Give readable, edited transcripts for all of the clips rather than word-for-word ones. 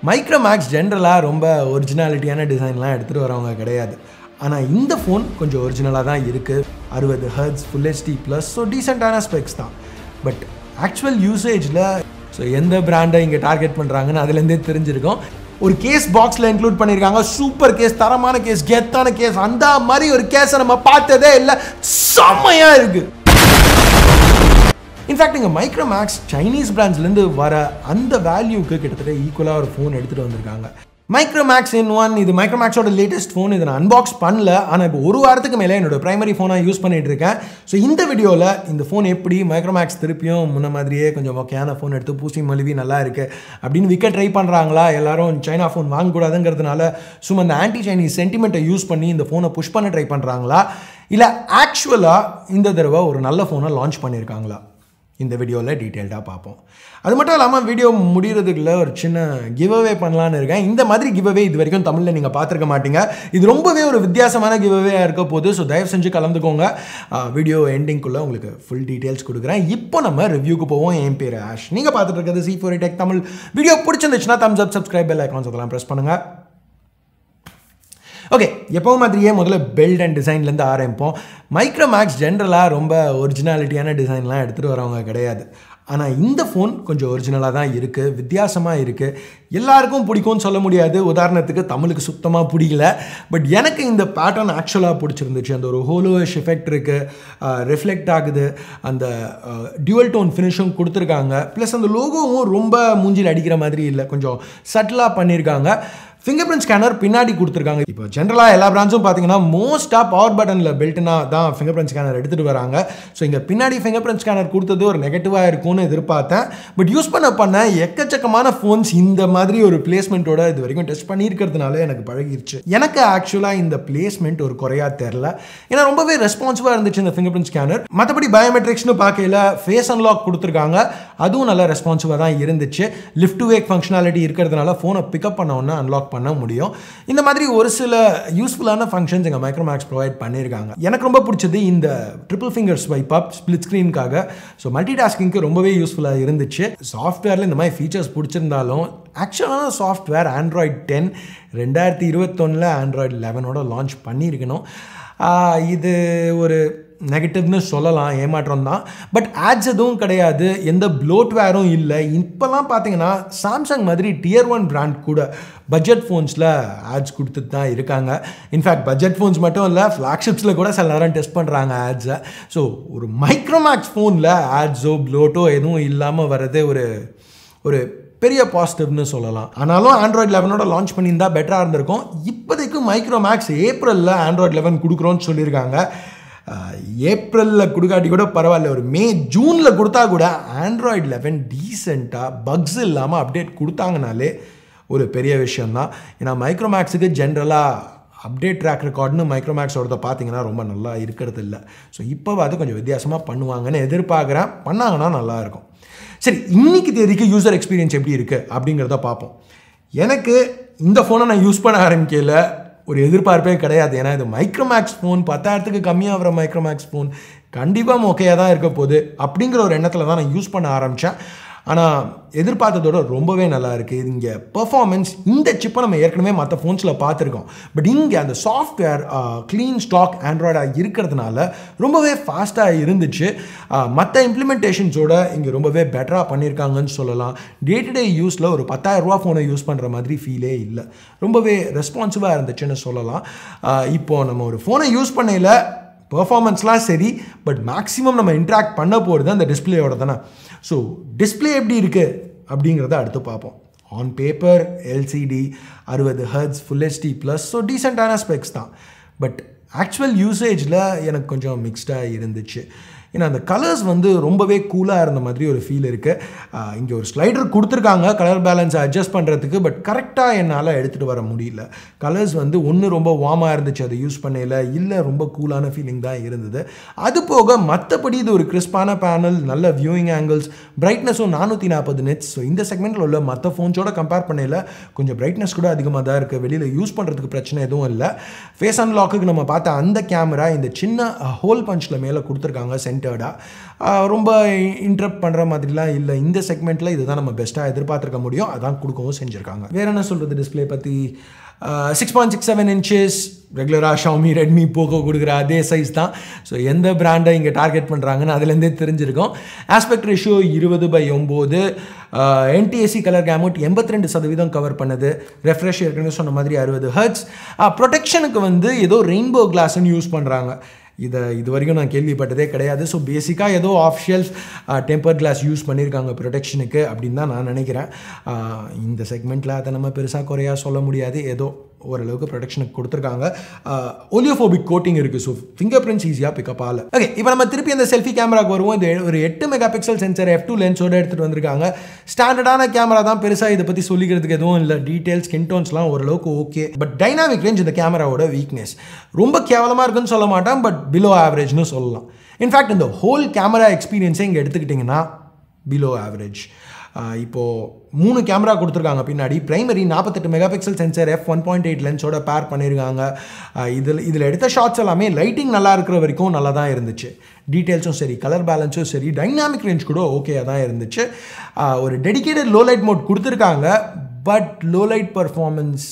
Micromax generally ரொம்ப ஒரிஜினாலிட்டியான டிசைன்லாம் எடுத்துட்டு வரவங்க கிடையாது. ஆனா இந்த ஃபோன் கொஞ்சம் ஒரிஜினலா தான் இருக்கு. 60 Hz Full HD Plus so டீசன்ட்டான ஸ்பெக்ஸ் தான். பட் ஆக்சுவல் யூசேஜ்ல ஸோ எந்த பிராண்டை இங்கே டார்கெட் பண்ணுறாங்கன்னு அதுலேருந்தே தெரிஞ்சிருக்கும். ஒரு கேஸ் பாக்ஸில் இன்க்ளூட் பண்ணியிருக்காங்க. சூப்பர் கேஸ், தரமான கேஸ், கெத்தான கேஸ். அந்த மாதிரி ஒரு கேஸை நம்ம பார்த்ததே இல்லை. செம்மையாக இருக்கு. இன்ஃபேக்ட் இங்கே மைக்ரோமேக்ஸ் சைனீஸ் பிராண்ட்ஸ்லேருந்து வர அந்த வேல்யூக்கு கிட்டத்தட்ட ஈக்குவலாக ஒரு ஃபோன் எடுத்துகிட்டு வந்திருக்காங்க. Micromax In இது மைக்ரோமேக்ஸோட லேட்டஸ்ட் ஃபோன். இதை நான் அன்பாக்ஸ் பண்ணல, ஆனால் இப்போ ஒரு வாரத்துக்கு மேலே என்னோட பிரைமரி ஃபோனாக யூஸ் பண்ணிட்டு இருக்கேன். ஸோ இந்த வீடியோவில் இந்த ஃபோன் எப்படி மைக்ரோமேக்ஸ் திருப்பியும் முன்ன மாதிரியே கொஞ்சம் ஓகேயான ஃபோன் எடுத்து பூசி மழுவி நல்லா இருக்குது அப்படின்னு விற்க ட்ரை பண்ணுறாங்களா, எல்லாரும் சைனா ஃபோன் வாங்கக்கூடாதுங்கிறதுனால சும்மா இந்த ஆன்டி சைனீஸ் சென்டிமெண்ட்டை யூஸ் பண்ணி இந்த ஃபோனை புஷ் பண்ண ட்ரை பண்ணுறாங்களா, இல்லை ஆக்சுவலாக இந்த தடவை ஒரு நல்ல ஃபோனை லான்ச் பண்ணியிருக்காங்களா, இந்த வீடியோவில் டீட்டெயில்டாக பார்ப்போம். அது மட்டும் இல்லாமல் வீடியோ முடிகிறதுக்குள்ள ஒரு சின்ன கிவ்அவே பண்ணலான்னு இருக்கேன். இந்த மாதிரி கிவ்அவே இது வரைக்கும் தமிழில் நீங்கள் பார்த்துருக்க மாட்டீங்க. இது ரொம்பவே ஒரு வித்தியாசமான கிவ்அவேயாக இருக்க போது. ஸோ தயவு செஞ்சு கலந்துக்கோங்க. வீடியோ எண்டிங்குள்ளே உங்களுக்கு ஃபுல் டீட்டெயில்ஸ் கொடுக்குறேன். இப்போ நம்ம ரிவ்யூக்கு போவோம். என் பேர் ஆஷ். நீங்கள் பார்த்துட்டு இருக்கிறது C4A Tech தமிழ். வீடியோ பிடிச்சிருந்துச்சுன்னா தம்ஸ் அப், சப்ஸ்கிரைப், பெல் ஐகான்ஸ் அதெல்லாம் ப்ரெஸ் பண்ணுங்கள். ஓகே, எப்போவும் மாதிரியே முதல்ல பில்ட் அண்ட் டிசைன்லேருந்து ஆரம்பிப்போம். மைக்ரோமேக்ஸ் ஜென்ரலாக ரொம்ப ஒரிஜினாலிட்டியான டிசைன்லாம் எடுத்துகிட்டு வரவங்க கிடையாது. ஆனால் இந்த ஃபோன் கொஞ்சம் ஒரிஜினலாக தான் இருக்குது, வித்தியாசமாக இருக்குது. எல்லாருக்கும் பிடிக்கும்னு சொல்ல முடியாது. உதாரணத்துக்கு தமிழுக்கு சுத்தமாக பிடிக்கல. பட் எனக்கு இந்த பேட்டர்ன் ஆக்சுவலாக பிடிச்சிருந்துச்சு. அந்த ஒரு ஹோலோஷ் எஃபெக்ட் இருக்குது, ரிஃப்ளெக்ட் ஆகுது, அந்த டியூவல் டோன் ஃபினிஷும் கொடுத்துருக்காங்க. ப்ளஸ் அந்த லோகோவும் ரொம்ப மூஞ்சில் அடிக்கிற மாதிரி இல்லை, கொஞ்சம் சட்டிலாக பண்ணியிருக்காங்க. ஃபிங்கர் பிரிண்ட் ஸ்கேனர் பின்னாடி கொடுத்துருக்காங்க. இப்போ ஜென்ரலாக எல்லா பிராண்ட்ஸும் பார்த்தீங்கன்னா மோஸ்ட்டாக பவர் பட்டனில் பெல்ட்னா தான் ஃபிங்கர் பிரிண்ட் ஸ்கேனர் எடுத்துகிட்டு வராங்க. ஸோ இங்கே பின்னாடி ஃபிங்கர் பிரிண்ட் ஸ்கேனர் கொடுத்தது ஒரு நெகட்டிவாக இருக்கும்னு எதிர்பார்த்தேன். பட் யூஸ் பண்ண எக்கச்சக்கமான ஃபோன்ஸ் இந்த மாதிரி ஒரு பிளேஸ்மெண்ட்டோட இது வரைக்கும் டெஸ்ட் பண்ணியிருக்கிறதுனால எனக்கு பழகிருச்சு. எனக்கு ஆக்சுவலாக இந்த பிளேஸ்மெண்ட் ஒரு குறையாக தெரில. ஏன்னா ரொம்பவே ரெஸ்பான்சிவாக இருந்துச்சு இந்த ஃபிங்கர் பிரிண்ட் ஸ்கேனர். மற்றபடி பயோமெட்ரிக்ஸ்னு பார்க்கல ஃபேஸ் அன்லாக் கொடுத்துருக்காங்க, அதுவும் நல்லா ரெஸ்பான்சிவாக தான் இருந்துச்சு. லிஃப்ட் டு வேக் ஃபங்க்ஷனாலிட்டி இருக்கிறதுனால ஃபோனை பிக்கப் பண்ண உடனே அன்லாக் பண்ண முடியும். இந்த மாதிரி ஒரு சில யூஸ்ஃபுல்லான ஃபங்க்ஷன்ஸ் எங்கள் மைக்ரோமேக்ஸ் ப்ரொவைட் பண்ணியிருக்காங்க. எனக்கு ரொம்ப பிடிச்சது இந்த triple finger swipe up split ஸ்க்ரீனுக்காக. ஸோ மல்டி டாஸ்கிங்க்கு ரொம்பவே யூஸ்ஃபுல்லாக இருந்துச்சு. சாஃப்ட்வேரில் இந்த மாதிரி ஃபீச்சர்ஸ் பிடிச்சிருந்தாலும் ஆக்சுவலான சாஃப்ட்வேர் ஆண்ட்ராய்டு 10 2021 ஆண்ட்ராய்டு 11ஓட லான்ச் பண்ணியிருக்கணும். இது ஒரு நெகட்டிவ்னு சொல்லலாம், ஏமாற்றம் தான். பட் ஆட்ஸ் எதுவும் கிடையாது, எந்த ப்ளோட்வேரும் இல்லை. இப்போலாம் பார்த்தீங்கன்னா சாம்சங் மாதிரி டியர் 1 பிராண்ட் கூட பட்ஜெட் ஃபோன்ஸில் ஆட்ஸ் கொடுத்துட்டு தான் இருக்காங்க. இன்ஃபேக்ட் பட்ஜெட் ஃபோன்ஸ் மட்டும் இல்லை, ஃப்ளாக்ஷிப்ஸில் கூட சில நேரம் டெஸ்ட் பண்ணுறாங்க ஆட்ஸை. ஸோ ஒரு மைக்ரோமேக்ஸ் ஃபோனில் ஆட்ஸோ ப்ளோட்டோ எதுவும் இல்லாமல் வர்றது ஒரு பெரிய பாசிட்டிவ்னு சொல்லலாம். ஆனாலும் ஆண்ட்ராய்டு 11ஓட லான்ச் பண்ணியிருந்தால் பெட்டராக இருந்திருக்கும். இப்போதைக்கு மைக்ரோமேக்ஸ் ஏப்ரலில் ஆண்ட்ராய்டு 11 கொடுக்குறோன்னு சொல்லியிருக்காங்க. ஏப்ரலில் கொடுக்காட்டி கூட பரவாயில்ல, ஒரு மே ஜூனில் கொடுத்தா கூட ஆண்ட்ராய்டு 11 டீசெண்டாக பக்ஸ் இல்லாமல் அப்டேட் கொடுத்தாங்கனாலே ஒரு பெரிய விஷயந்தான். ஏன்னா மைக்ரோமேக்ஸுக்கு ஜென்ரலாக அப்டேட் ட்ராக் ரெக்கார்டுன்னு மைக்ரோமேக்ஸோட பார்த்தீங்கன்னா ரொம்ப நல்லா இருக்கிறது இல்லை. ஸோ இப்போ அது கொஞ்சம் வித்தியாசமாக பண்ணுவாங்கன்னு எதிர்பார்க்குறேன். பண்ணாங்கன்னா நல்லாயிருக்கும். சரி, இன்னைக்கு தேதிக்கு யூசர் எக்ஸ்பீரியன்ஸ் எப்படி இருக்குது அப்படிங்கிறத பார்ப்போம். எனக்கு இந்த ஃபோனை நான் யூஸ் பண்ண ஆரம்பிக்கல ஒரு எதிர்பார்ப்பே கிடையாது. ஏன்னா இது மைக்ரோமேக்ஸ் ஃபோன், 10,000க்கு கம்மியாக வர மைக்ரோமேக்ஸ் ஃபோன் கண்டிப்பாக ஓகேயாக தான் இருக்க போகுது அப்படிங்கிற ஒரு எண்ணத்தில் தான் நான் யூஸ் பண்ண ஆரம்பித்தேன். ஆனால் எதிர்பார்த்ததோட ரொம்பவே நல்லா இருக்குது. இங்கே பெர்ஃபார்மன்ஸ், இந்த சிப்பை நம்ம ஏற்கனவே மற்ற ஃபோன்ஸில் பார்த்துருக்கோம். பட் இங்கே அந்த சாஃப்ட்வேர் க்ளீன் ஸ்டாக் ஆண்ட்ராய்டாக இருக்கிறதுனால ரொம்பவே ஃபாஸ்ட்டாக இருந்துச்சு. மற்ற இம்ப்ளிமெண்டேஷன்ஸோட இங்கே ரொம்பவே பெட்டராக பண்ணியிருக்காங்கன்னு சொல்லலாம். டே டு டே யூஸில் ஒரு 10,000 ரூபா ஃபோனை யூஸ் பண்ணுற மாதிரி ஃபீலே இல்லை, ரொம்பவே ரெஸ்பான்சிவாக இருந்துச்சுன்னு சொல்லலாம். இப்போது நம்ம ஒரு ஃபோனை யூஸ் பண்ணையில் பெர்ஃபார்மன்ஸ்லாம் சரி, பட் மேக்ஸிமம் நம்ம இன்ட்ராக்ட் பண்ண போகிறது அந்த டிஸ்பிளேயோட தானே. ஸோ டிஸ்பிளே எப்படி இருக்குது அப்படிங்கிறத அடுத்து பார்ப்போம். On paper LCD 60 Hz Full HD Plus so டீசெண்டான ஸ்பெக்ஸ் தான். பட் ஆக்சுவல் யூசேஜில் எனக்கு கொஞ்சம் மிக்ஸ்டாக இருந்துச்சு. ஏன்னா அந்த கலர்ஸ் ரொம்பவே கூலாக இருந்த மாதிரி ஒரு ஃபீல் இருக்குது. இங்கே ஒரு ஸ்லைடர் கொடுத்துருக்காங்க கலர் பேலன்ஸை அட்ஜஸ்ட் பண்ணுறதுக்கு. பட் கரெக்டாக என்னால் எடுத்துகிட்டு வர முடியல. கலர்ஸ் ஒன்று ரொம்ப வார்மாக இருந்துச்சு அதை யூஸ் பண்ணல, இல்லை ரொம்ப கூலான ஃபீலிங் தான் இருந்தது. அது போக மற்றபடி இது ஒரு கிறிஸ்பான பேனல், நல்ல வியூயிங் ஆங்கிள்ஸ், பிரைட்னஸும் 440 nits. ஸோ இந்த செக்மெண்ட்டில் உள்ள மற்ற ஃபோன்ஸோட கம்பேர் பண்ணல கொஞ்சம் பிரைட்னஸ் கூட அதிகமாக தான் இருக்குது. வெளியில் யூஸ் பண்ணுறதுக்கு பிரச்சனை எதுவும் இல்லை. ஃபேஸ் அன்லாக்குக்கு நம்ம பார்த்த அந்த கேமரா இந்த சின்ன ஹோல் பஞ்சில் மேலே கொடுத்துருக்காங்க. சென்டர்டாக ரொம்ப இன்டரப்ட் பண்ணுற மாதிரிலாம் இல்லை. இந்த செக்மெண்ட்டில் இதுதான் நம்ம பெஸ்ட்டாக எதிர்பார்த்துருக்க முடியும், அதான் கொடுக்கவும் செஞ்சுருக்காங்க. வேறு என்ன சொல்கிறது டிஸ்பிளே பற்றி? 6.67 inches ரெகுலராக ஷாமி ரெட்மி போக்கோ கொடுக்குற அதே சைஸ் தான். ஸோ எந்த பிராண்டை இங்கே டார்கெட் பண்ணுறாங்கன்னு அதுலேருந்தே தெரிஞ்சிருக்கும். Aspect ratio 20:9, NTSC colour gamut 82% cover பண்ணுது. ரெஃப்ரெஷ் ஏற்கனவே சொன்ன மாதிரி 60 Hz. ப்ரொடெக்ஷனுக்கு வந்து ஏதோ ரெயின்போ கிளாஸ்ன்னு யூஸ் பண்ணுறாங்க. இது வரைக்கும் நான் கேள்விப்பட்டதே கிடையாது. ஸோ பேசிக்காக ஏதோ off shelf temper glass use பண்ணியிருக்காங்க ப்ரொடெக்ஷனுக்கு அப்படின்னு தான் நான் நினைக்கிறேன். இந்த செக்மெண்ட்டில் அதை நம்ம பெருசாக குறையாக சொல்ல முடியாது, ஏதோ ஓரளவுக்கு ப்ரொடெக்ஷனுக்கு கொடுத்துருக்காங்க. ஒலியோஃபோபிக் கோட்டிங் இருக்குது, ஸோ ஃபிங்கர் பிரிண்ட்ஸ் ஈஸியாக பிக்கப் ஆகல. ஓகே, இப்போ நம்ம திருப்பி அந்த செல்ஃபி கேமராக்கு வருவோம். இது ஒரு 8 மெகாபிக்சல் சென்சர் f2 லென்ஸோடு எடுத்துகிட்டு வந்திருக்காங்க. ஸ்டாண்டர்டான கேமரா தான், பெருசாக இதை பற்றி சொல்லிக்கிறதுக்கு எதுவும் இல்லை. டீட்டெயில்ஸ் ஸ்கின் டோன்ஸ்லாம் ஓரளவுக்கு ஓகே. பட் டைனாமிக் ரேஞ்ச் இந்த கேமராவோட வீக்னஸ். ரொம்ப கேவலமாக இருக்குன்னு சொல்ல மாட்டேன், பட் பிலோ ஆவரேஜ்னு சொல்லலாம். இன்ஃபேக்ட் இந்த ஹோல் கேமரா எக்ஸ்பீரியன்ஸை இங்கே எடுத்துக்கிட்டிங்கன்னா பிலோ ஆவரேஜ். இப்போது 3 கேமரா கொடுத்துருக்காங்க பின்னாடி. பிரைமரி 48 மெகாபிக்சல் சென்சர் f1.8 லென்ஸோட பேர் பண்ணியிருக்காங்க. இதில் எடுத்த ஷாட்ஸ் எல்லாமே லைட்டிங் நல்லா இருக்கிற வரைக்கும் நல்லா தான் இருந்துச்சு. டீட்டெயில்ஸும் சரி, கலர் பேலன்ஸும் சரி, டைனாமிக் ரேஞ்ச் கூட ஓகே தான் இருந்துச்சு. ஒரு டெடிகேட்டட் லோ லைட் மோட் கொடுத்துருக்காங்க, பட் லோ லைட் பர்ஃபார்மன்ஸ்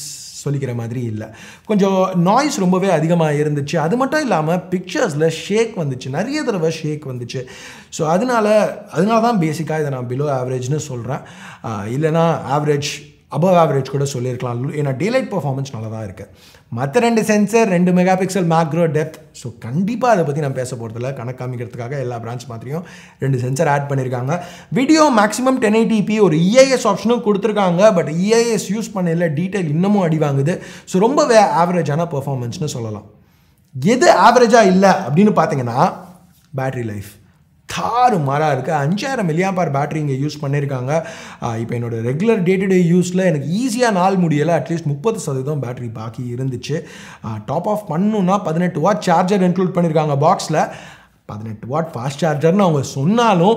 சொல்லிக்கிற மாதிரி இல்லை. கொஞ்சம் நாய்ஸ் ரொம்பவே அதிகமாக இருந்துச்சு. அது மட்டும் இல்லாமல் பிக்சர்ஸில் ஷேக் வந்துச்சு, நிறைய தடவை ஷேக் வந்துச்சு. ஸோ அதனால தான் பேசிக்காக இதை நான் பிலோ ஆவரேஜ்னு சொல்கிறேன். இல்லைனா ஆவரேஜ் அபவ் ஆவரேஜ் கூட சொல்லியிருக்கலாம். ஏன்னா டேலைட் பர்ஃபார்மன்ஸ் நல்லா தான் இருக்குது. மற்ற 2 sensor 2 megapixel macro depth. So கண்டிப்பாக அதை பற்றி நான் பேச போகிறதில்ல. கணக்கு காமிக்கிறதுக்காக எல்லா பிரான்ச் மாதிரியும் 2 சென்சர் ஆட் பண்ணியிருக்காங்க. வீடியோ மேக்ஸிமம் 1080p ஒரு EIS ஆப்ஷனும் கொடுத்துருக்காங்க. பட் EIS யூஸ் பண்ணல, டீட்டெயில் இன்னமும் அடி வாங்குது. ஸோ ரொம்பவே ஆவரேஜான பர்ஃபார்மன்ஸ்னு சொல்லலாம். எது ஆவரேஜாக இல்லை அப்படின்னு பார்த்தீங்கன்னா பேட்ரி லைஃப் தாறு மாறாக இருக்குது. 5000 mAh பேட்டரி இங்கே யூஸ் பண்ணியிருக்காங்க. இப்போ என்னோட ரெகுலர் டே டு டே யூஸில் எனக்கு ஈஸியாக நாள் முடியலை. அட்லீஸ்ட் 30% பேட்டரி பாக்கி இருந்துச்சு. டாப் ஆஃப் பண்ணணுன்னா 18 வாட் சார்ஜர் இன்க்ளூட் பண்ணியிருக்காங்க பாக்ஸில். 18 வாட் ஃபாஸ்ட் சார்ஜர்னு அவங்க சொன்னாலும்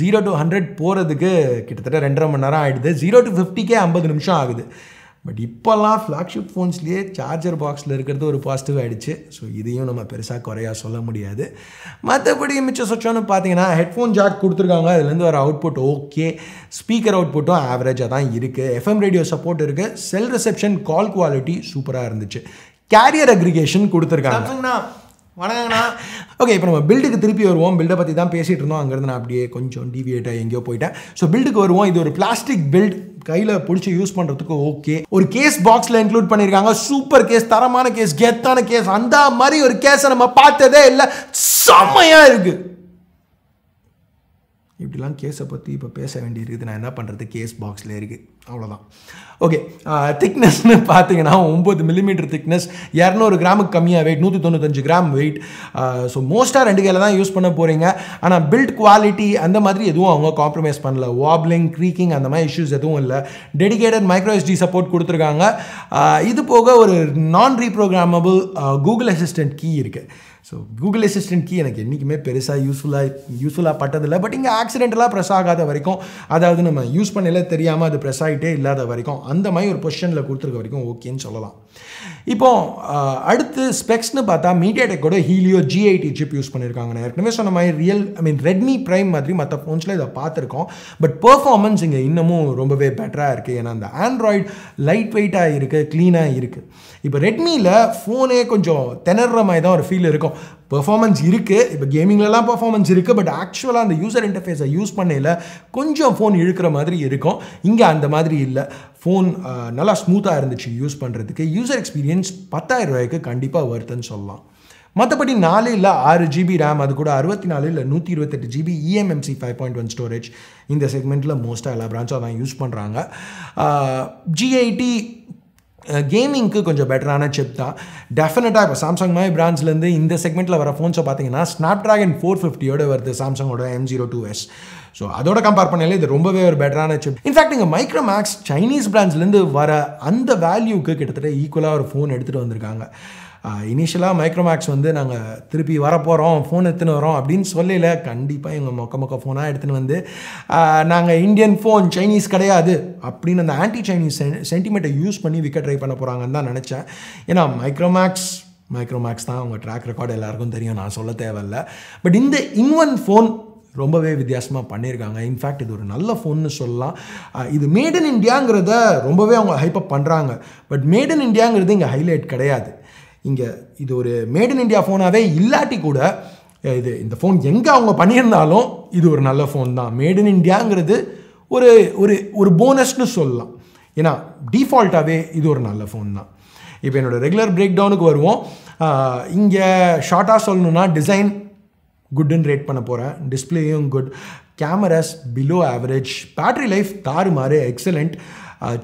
0 to 100 போகிறதுக்கு கிட்டத்தட்ட 2.5 மணி நேரம் ஆகிடுது. 0 to 50 50 நிமிஷம் ஆகுது. பட் இப்போல்லாம் ஃப்ளாக்ஷிப் ஃபோன்ஸ்லேயே சார்ஜர் பாக்ஸில் இருக்கிறது ஒரு பாசிட்டிவ் ஆகிடுச்சு. ஸோ இதையும் நம்ம பெருசாக குறையாக சொல்ல முடியாது. மற்றபடி மிச்சம் சொச்சோன்னு பார்த்தீங்கன்னா ஹெட்ஃபோன் ஜாக் கொடுத்துருக்காங்க. அதுலேருந்து வர அவுட்புட் ஓகே. ஸ்பீக்கர் அவுட்புட்டும் ஆவரேஜாக தான் இருக்குது. FM ரேடியோ சப்போர்ட் இருக்குது. செல் ரிசெப்ஷன், கால் குவாலிட்டி சூப்பராக இருந்துச்சு. கேரியர் அக்ரிகேஷன் கொடுத்துருக்காங்க. வணக்கங்கண்ணா. ஓகே, இப்போ நம்ம பில்டுக்கு திருப்பி வருவோம். பில்டை பற்றி தான் பேசிகிட்டு இருந்தோம். அங்கேருந்து நான் அப்படியே கொஞ்சம் டிவியேட்டாக எங்கேயோ போயிட்டேன். ஸோ பில்டுக்கு வருவோம். இது ஒரு பிளாஸ்டிக் பில்ட், கையில் பிடிச்சி யூஸ் பண்ணுறதுக்கு ஓகே. ஒரு கேஸ் பாக்ஸில் இன்க்ளூட் பண்ணியிருக்காங்க. சூப்பர் கேஸ், தரமான கேஸ், கெத்தான கேஸ். அந்த மாதிரி ஒரு கேஸை நம்ம பார்த்ததே இல்லை. செம்மையாக இருக்குது. இப்படிலாம் கேஸை பற்றி இப்போ பேச வேண்டியிருக்குது. நான் என்ன பண்ணுறது, கேஸ் பாக்ஸில் இருக்குது, அவ்வளோதான். ஓகே, திக்னஸ்னு பார்த்தீங்கன்னா 9 மில்லிமீட்டர் திக்னஸ், 200 கிராமுக்கு கம்மியாக வெயிட், 195 கிராம் வெயிட். ஸோ மோஸ்ட்டாக 2 கையில் தான் யூஸ் பண்ண போகிறீங்க. ஆனால் பில்ட் குவாலிட்டி அந்த மாதிரி எதுவும் அவங்க காம்ப்ரமைஸ் பண்ணல. வாப்லிங், க்ரீக்கிங் அந்த மாதிரி இஷ்யூஸ் எதுவும் இல்லை. டெடிகேட்டட் மைக்ரோ SD சப்போர்ட் கொடுத்துருக்காங்க. இது போக ஒரு நான் ரீப்ரோக்ராமபிள் கூகுள் அசிஸ்டன்ட் கீ இருக்குது. ஸோ கூகுள் அசிஸ்டன்ட் கீ எனக்கு என்றைக்குமே பெருசாக யூஸ்ஃபுல்லாக பட்டதில்லை. பட் இங்கே ஆக்சிடென்டலாக ப்ரெஸ் ஆகாத வரைக்கும், அதாவது நம்ம யூஸ் பண்ணல தெரியாமல் அது ப்ரெஸ் ஆகிட்டே இல்லாத வரைக்கும், அந்த மாதிரி ஒரு பொசிஷனில் கொடுத்துருக்க வரைக்கும் ஓகேன்னு சொல்லலாம். இப்போ அடுத்து ஸ்பெக்ஸ்னு பார்த்தா மீடியாடெக்கோட ஹீலியோ G80 சிப் யூஸ் பண்ணியிருக்காங்க. நான் ஏற்கனவே சொன்ன மாதிரி ரெட்மி ப்ரைம் மாதிரி மற்ற ஃபோன்ஸில் இதை பார்த்துருக்கோம். பட் பெர்ஃபார்மன்ஸ் இங்கே இன்னமும் ரொம்பவே பெட்டராக இருக்குது. ஏன்னா அந்த ஆண்ட்ராய்டு லைட் வெயிட்டாக இருக்குது, க்ளீனாக இருக்குது. இப்போ ரெட்மியில் ஃபோனே கொஞ்சம் திணற மாதிரி தான் ஒரு ஃபீல் இருக்கும். பெர்ஃபார்மன்ஸ் இருக்குது, இப்போ கேமிங்லலாம் பெர்ஃபார்மன்ஸ் இருக்குது. பட் ஆக்சுவலாக அந்த யூசர் இன்டர்ஃபேஸை யூஸ் பண்ணல கொஞ்சம் ஃபோன் இழுக்கிற மாதிரி இருக்கும். இங்கே அந்த மாதிரி இல்லை. ஃபோன் நல்லா ஸ்மூத்தாக இருந்துச்சு யூஸ் பண்ணுறதுக்கு. யூசர் எக்ஸ்பீரியன்ஸ் 10,000 ரூபாய்க்கு கண்டிப்பாக வருதுன்னு சொல்லலாம். மற்றபடி 4 இல்லை 6 GB ரேம், அது கூட 64 இல்லை 128 GB EMMC 5.1 ஸ்டோரேஜ். இந்த செக்மெண்ட்டில் மோஸ்ட்டாக எல்லா பிரான்ச்சும் அதான் யூஸ் பண்ணுறாங்க. G80 கேமிங்க்கு கொஞ்சம் பெட்டரான சிப் தான். டெஃபினட்டாக இப்போ சாம்சங் மாதிரி பிராண்ட்ஸ்லேருந்து இந்த செக்மெண்ட்டில் வர ஃபோன்ஸை பார்த்தீங்கன்னா ஸ்னாப்ட்ராகன் 450 வருது சாம்சங்கோட M02s. ஸோ அதோட கம்பேர் பண்ணாலே இது ரொம்பவே ஒரு பெட்டரான சிப். இன்ஃபேக்ட் இங்கே மைக்ரோமேக்ஸ் சைனீஸ் பிராண்ட்ஸ்லேருந்து வர அந்த வேல்யூக்கு கிட்டத்தட்ட ஈக்குவலாக ஒரு ஃபோன் எடுத்துகிட்டு வந்திருக்காங்க. இனிஷியலாக மைக்ரோமேக்ஸ் நாங்கள் திருப்பி வரப்போகிறோம், ஃபோன் எடுத்துன்னு வரோம் அப்படின்னு சொல்லல. கண்டிப்பாக எங்கள் மொக்க ஃபோனாக எடுத்துன்னு வந்து நாங்கள் இந்தியன் ஃபோன், சைனீஸ் கிடையாது அப்படின்னு அந்த ஆன்டி சைனீஸ் சென்டிமெண்ட்டை யூஸ் பண்ணி விற்க ட்ரை பண்ண போகிறாங்கன்னு தான் நினச்சேன். ஏன்னா மைக்ரோமேக்ஸ் மைக்ரோமேக்ஸ் தான் அவங்க ட்ராக் ரெக்கார்டு எல்லாருக்கும் தெரியும், நான் சொல்ல தேவையில்லை. பட் இந்த இன்-ஒன் ஃபோன் ரொம்பவே வித்தியாசமாக பண்ணியிருக்காங்க. இன்ஃபேக்ட் இது ஒரு நல்ல ஃபோன்னு சொல்லலாம். இது மேட் இன் இண்டியாங்கிறத ரொம்பவே அவங்க ஹைப்பப் பண்ணுறாங்க. பட் மேட் இன் இண்டியாங்கிறது இங்கே ஹைலைட் கிடையாது. இங்கே இது ஒரு மேட் இன் இண்டியா ஃபோனாகவே இல்லாட்டி கூட இந்த ஃபோன் எங்கே அவங்க பண்ணியிருந்தாலும் இது ஒரு நல்ல ஃபோன் தான். மேட் இன் இண்டியாங்கிறது ஒரு ஒரு ஒரு போனஸ்னு சொல்லலாம். ஏன்னா டிஃபால்ட்டாகவே இது ஒரு நல்ல ஃபோன் தான். இப்போ என்னோடய ரெகுலர் பிரேக் டவுனுக்கு வருவோம். இங்கே ஷார்ட்டாக சொல்லணுன்னா டிசைன் குட்னு ரேட் பண்ண போகிறேன். டிஸ்பிளேயும் good, cameras below average, battery life தாறுமாறு எக்ஸலண்ட்,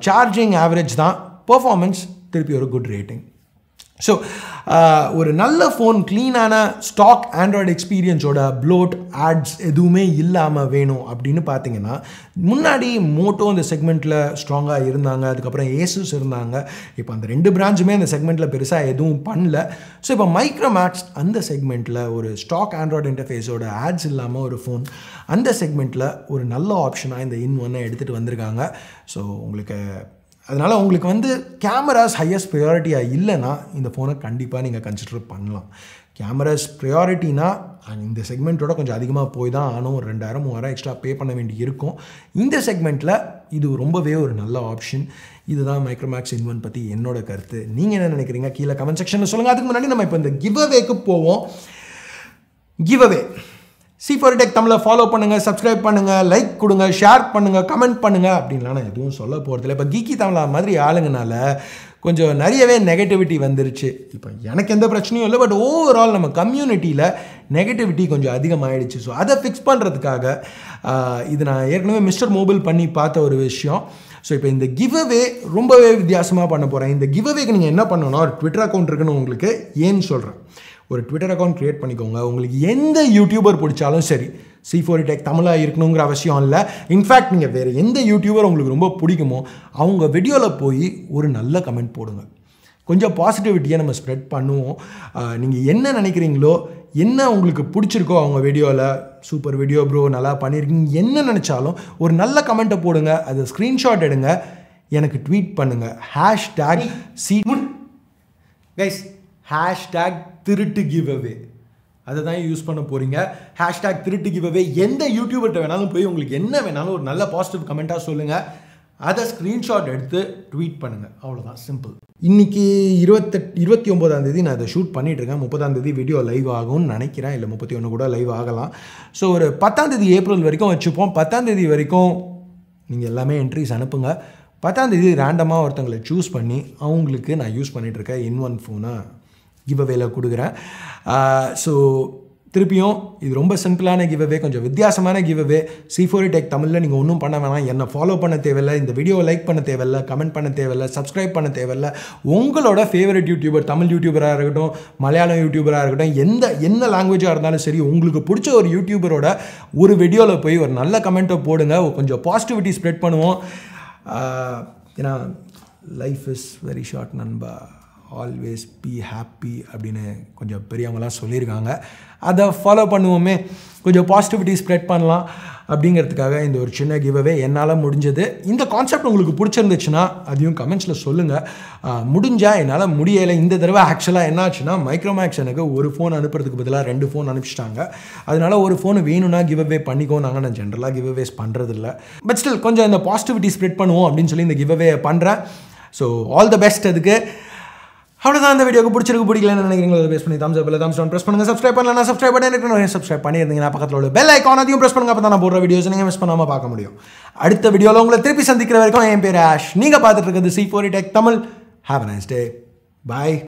சார்ஜிங் ஆவரேஜ் தான், பர்ஃபார்மன்ஸ் திருப்பி ஒரு குட் ரேட்டிங். ஸோ ஒரு நல்ல ஃபோன் க்ளீனான ஸ்டாக் ஆண்ட்ராய்டு எக்ஸ்பீரியன்ஸோட ப்ளோட் ஆட்ஸ் எதுவுமே இல்லாமல் வேணும் அப்படின்னு பார்த்தீங்கன்னா, முன்னாடி மோட்டோ இந்த செக்மெண்ட்டில் ஸ்ட்ராங்காக இருந்தாங்க, அதுக்கப்புறம் ஏசஸ் இருந்தாங்க. இப்போ அந்த 2 பிரான்ச்சுமே அந்த செக்மெண்ட்டில் பெருசாக எதுவும் பண்ணல. ஸோ இப்போ மைக்ரோமேக்ஸ் அந்த செக்மெண்ட்டில் ஒரு ஸ்டாக் ஆண்ட்ராய்டு இன்டர்ஃபேஸோட ஆட்ஸ் இல்லாமல் ஒரு ஃபோன் அந்த செக்மெண்ட்டில் ஒரு நல்ல ஆப்ஷனாக இந்த இன்-ஒன்னை எடுத்துகிட்டு வந்திருக்காங்க. ஸோ அதனால் உங்களுக்கு கேமராஸ் ஹையஸ்ட் ப்ரையாரிட்டியாக இல்லைன்னா இந்த ஃபோனை கண்டிப்பாக நீங்கள் கன்சிடர் பண்ணலாம். கேமராஸ் ப்ரையாரிட்டினா இந்த செக்மெண்ட்டோட கொஞ்சம் அதிகமாக போய் தான் ஆனும், ஒரு 2000-3000 எக்ஸ்ட்ரா பே பண்ண வேண்டி இருக்கும். இந்த செக்மெண்ட்டில் இது ரொம்பவே ஒரு நல்ல ஆப்ஷன். இதுதான் மைக்ரோமேக்ஸ் இன்-ஒன் பற்றி என்னோட கருத்து. நீங்கள் என்ன நினைக்கிறீங்க கீழே கமெண்ட் செக்ஷனில் சொல்லுங்கள். அதுக்கு முன்னாடி நம்ம இப்போ இந்த கிவ்அவேக்கு போவோம். கிவ்அவே C4Tech தமிழை ஃபாலோ பண்ணுங்கள், சப்ஸ்கிரைப் பண்ணுங்கள், லைக் கொடுங்க, ஷேர் பண்ணுங்கள், கமெண்ட் பண்ணுங்கள் அப்படின்லாம் நான் எதுவும் சொல்ல போகிறதில்ல. இப்போ கீக்கி தமிழா மாதிரி ஆளுங்கனால கொஞ்சம் நிறையவே நெகட்டிவிட்டி வந்துருச்சு. இப்போ எனக்கு எந்த பிரச்சனையும் இல்லை, பட் ஓவரால் நம்ம கம்யூனிட்டியில் நெகட்டிவிட்டி கொஞ்சம் அதிகமாகிடுச்சு. ஸோ அதை ஃபிக்ஸ் பண்ணுறதுக்காக இது நான் ஏற்கனவே மிஸ்டர் மொபைல் பண்ணி பார்த்த ஒரு விஷயம். ஸோ இப்போ இந்த கிவ்அவே ரொம்பவே வித்தியாசமாக பண்ண போகிறேன். இந்த கிவ்அவேக்கு நீங்கள் என்ன பண்ணணும்னா, ஒரு ட்விட்டர் அக்கௌண்ட் இருக்குன்னு உங்களுக்கு ஏன்னு சொல்கிறேன். ஒரு ட்விட்டர் அக்கௌண்ட் க்ரியேட் பண்ணிக்கோங்க. உங்களுக்கு எந்த யூடியூபர் பிடிச்சாலும் சரி, C4Tech தமிழாக இருக்கணுங்கிற அவசியம் இல்லை. இன்ஃபேக்ட் நீங்கள் வேறு எந்த யூடியூபர் உங்களுக்கு ரொம்ப பிடிக்குமோ அவங்க வீடியோவில் போய் ஒரு நல்ல கமெண்ட் போடுங்க. கொஞ்சம் பாசிட்டிவிட்டியை நம்ம ஸ்ப்ரெட் பண்ணுவோம். நீங்கள் என்ன நினைக்கிறீங்களோ, என்ன உங்களுக்கு பிடிச்சிருக்கோ அவங்க வீடியோவில், சூப்பர் வீடியோ ப்ரோ, நல்லா பண்ணியிருக்கீங்க, என்ன நினச்சாலும் ஒரு நல்ல கமெண்ட்டை போடுங்க. அதை ஸ்க்ரீன்ஷாட் எடுங்க, எனக்கு ட்வீட் பண்ணுங்கள். கைஸ் ஹேஷ்டேக் திருட்டு கிவ்அவே அதை தான் யூஸ் பண்ண போகிறீங்க. ஹேஷ்டேக் திருட்டு கிவ்அவே. எந்த யூடியூபர்கிட்ட வேணாலும் போய் உங்களுக்கு என்ன வேணாலும் ஒரு நல்ல பாசிட்டிவ் கமெண்ட்டாக சொல்லுங்கள். அதை ஸ்க்ரீன்ஷாட் எடுத்து ட்வீட் பண்ணுங்கள். அவ்வளோதான், சிம்பிள். இன்றைக்கி 29 நான் இதை ஷூட் பண்ணிகிட்ருக்கேன். 30 வீடியோ லைவ் ஆகும்னு நினைக்கிறேன், இல்லை 31 கூட லைவ் ஆகலாம். ஸோ ஒரு 10 ஏப்ரல் வரைக்கும் வச்சுப்போம். 10 வரைக்கும் நீங்கள் எல்லாமே என்ட்ரிஸ் அனுப்புங்க. 10 ரேண்டமாக ஒருத்தங்களை சூஸ் பண்ணி அவங்களுக்கு நான் யூஸ் பண்ணிகிட்ருக்கேன் இன்-ஒன் ஃபோனை கிவ்அவேல கொடுக்குறேன். ஸோ திருப்பியும் இது ரொம்ப சிம்பிளான கிவ்அவே, கொஞ்சம் வித்தியாசமான கிவ்அவே. C4Tech தமிழில் நீங்கள் ஒன்றும் பண்ண வேணாம். என்னை ஃபாலோ பண்ண தேவையில்லை, இந்த வீடியோவை லைக் பண்ண தேவையில்லை, கமெண்ட் பண்ண தேவையில்லை, சப்ஸ்கிரைப் பண்ண தேவையில்லை. உங்களோட ஃபேவரட் யூடியூபர், தமிழ் யூடியூபராக இருக்கட்டும், மலையாளம் யூடியூபராக இருக்கட்டும், என்ன லாங்குவேஜாக இருந்தாலும் சரி, உங்களுக்கு பிடிச்ச ஒரு யூடியூபரோட ஒரு வீடியோவில் போய் ஒரு நல்ல கமெண்ட்டை போடுங்க. கொஞ்சம் பாசிட்டிவிட்டி ஸ்ப்ரெட் பண்ணுவோம். ஏன்னா லைஃப் இஸ் வெரி ஷார்ட் நண்பா, ஆல்வேஸ் பி ஹாப்பி அப்படின்னு கொஞ்சம் பெரியவங்களாம் சொல்லியிருக்காங்க. அதை ஃபாலோ பண்ணுவோமே, கொஞ்சம் பாசிட்டிவிட்டி ஸ்ப்ரெட் பண்ணலாம் அப்படிங்கிறதுக்காக இந்த ஒரு சின்ன கிவ்அவே என்னால் முடிஞ்சது. இந்த கான்செப்ட் உங்களுக்கு பிடிச்சிருந்துச்சுன்னா அதையும் கமெண்ட்ஸில் சொல்லுங்கள். முடிஞ்சால் என்னால் முடியலை. இந்த தடவை ஆக்சுவலாக என்ன ஆச்சுன்னா, மைக்ரோமேக்ஸ் எனக்கு ஒரு ஃபோன் அனுப்புறதுக்கு பதிலாக 2 ஃபோன் அனுப்பிச்சிட்டாங்க. அதனால ஒரு ஃபோன் வேணும்னா கிவ்அவே பண்ணிக்கோ. நான் ஜென்ரலாக கிவ்அவேஸ் பண்ணுறதில்ல, பட் ஸ்டில் கொஞ்சம் இந்த பாசிட்டிவிட்டி ஸ்ப்ரெட் பண்ணுவோம் அப்படின்னு சொல்லி இந்த கிவ்அவே பண்ணுறேன். So all the best. அதுக்கு அவ்வளோதான். இந்த வீடியோக்கு பிடிக்கலன்னு நினைக்கிறீங்களோ அதை பேஸ் பண்ணி தம்ஸ் அப் இல்லை தம்ஸ் டவுன் ப்ரெஸ் பண்ணுங்கள். சப்ஸ்கிரைப் பண்ணலாம், சப்ஸ்கிரைப் பண்ணி சப்ஸ்கிரைப் பண்ணியிருந்தீங்கன்னா பக்கத்தில் உள்ள பெல் ஐக்கான் அதையும் ப்ரெஸ் பண்ணுங்கள். அப்போ தான் நான் போடுற வீடியோஸ் நீங்கள் மிஸ் பண்ணாமல் பார்க்க முடியும். அடுத்த வீடியோவில் உங்களை திருப்பி சந்திக்கிற வரைக்கும் என் பேர் ஆஷ். நீங்கள் பார்த்துட்டு இருக்கிறது C4Tech Tamil. Have a nice day. Bye.